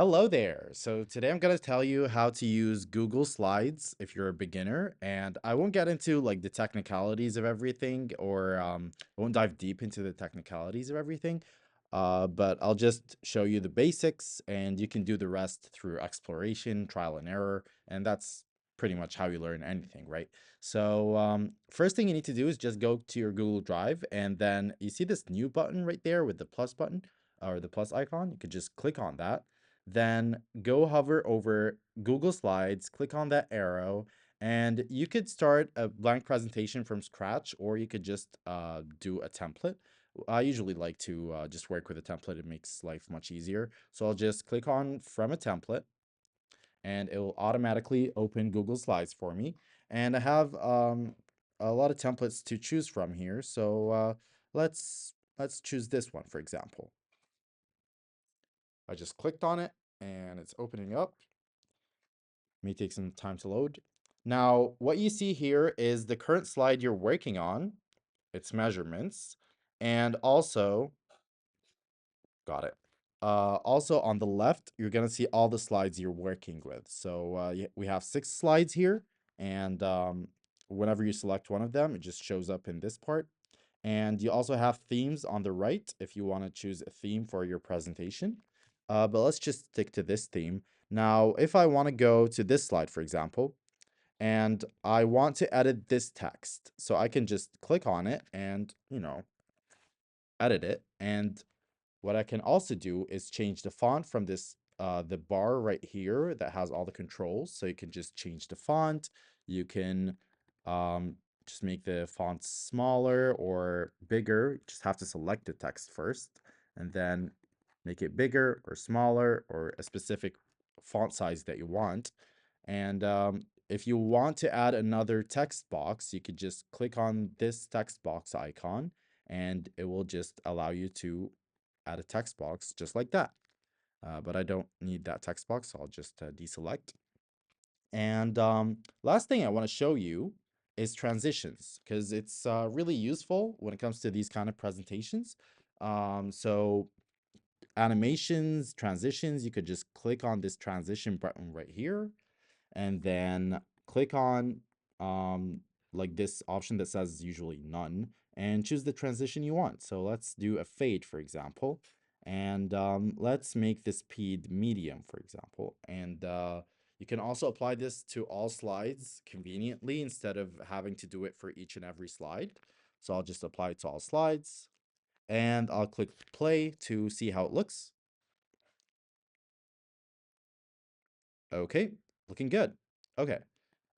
Hello there. So today I'm going to tell you how to use Google Slides if you're a beginner, and I won't get into like the technicalities of everything, or I won't dive deep into the technicalities of everything. But I'll just show you the basics, and you can do the rest through exploration, trial and error, and that's pretty much how you learn anything, right? So first thing you need to do is just go to your Google Drive, and then you see this new button right there with the plus button or the plus icon. You could just click on that, then go hover over Google Slides, click on that arrow, and you could start a blank presentation from scratch, or you could just do a template. I usually like to just work with a template. It makes life much easier. So I'll just click on from a template, and it will automatically open Google Slides for me. And I have a lot of templates to choose from here. So let's choose this one, for example. I just clicked on it and it's opening up. May take some time to load. Now, what you see here is the current slide you're working on, its measurements, and also, got it. Also on the left, you're gonna see all the slides you're working with. So we have 6 slides here, and whenever you select one of them, it just shows up in this part. And you also have themes on the right if you want to choose a theme for your presentation. But let's just stick to this theme. Now, if I want to go to this slide, for example, and I want to edit this text, so I can just click on it and, edit it. And what I can also do is change the font from this the bar right here that has all the controls. So you can just change the font. You can just make the font smaller or bigger. You just have to select the text first and then make it bigger or smaller or a specific font size that you want. And if you want to add another text box, you could just click on this text box icon, and it will just allow you to add a text box just like that. But I don't need that text box, so I'll just deselect. And last thing I want to show you is transitions, because it's really useful when it comes to these kind of presentations. So animations, transitions, you could just click on this transition button right here, and then click on like this option that says usually none, and choose the transition you want. So let's do a fade, for example, and let's make this speed medium, for example. And you can also apply this to all slides conveniently instead of having to do it for each and every slide. So I'll just apply it to all slides, and I'll click play to see how it looks. Okay, looking good. Okay.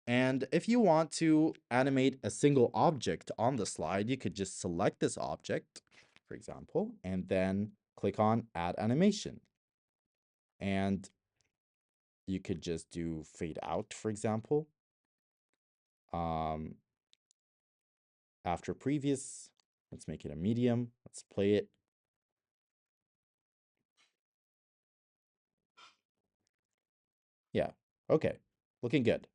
And if you want to animate a single object on the slide, you could just select this object, for example, and then click on Add Animation. And you could just do fade out, for example, um, after previous. Let's make it a medium. Let's play it. Yeah, okay, looking good.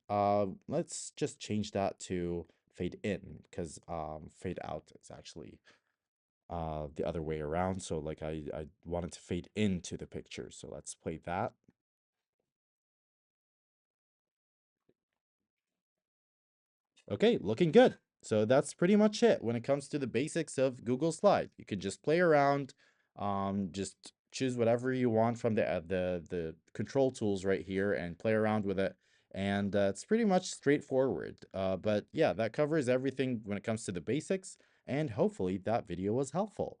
Let's just change that to fade in, because fade out is actually the other way around. So like I wanted to fade into the picture. So let's play that. Okay, looking good. So that's pretty much it when it comes to the basics of Google Slide. You can just play around, just choose whatever you want from the control tools right here and play around with it. And it's pretty much straightforward. But yeah, that covers everything when it comes to the basics. And hopefully that video was helpful.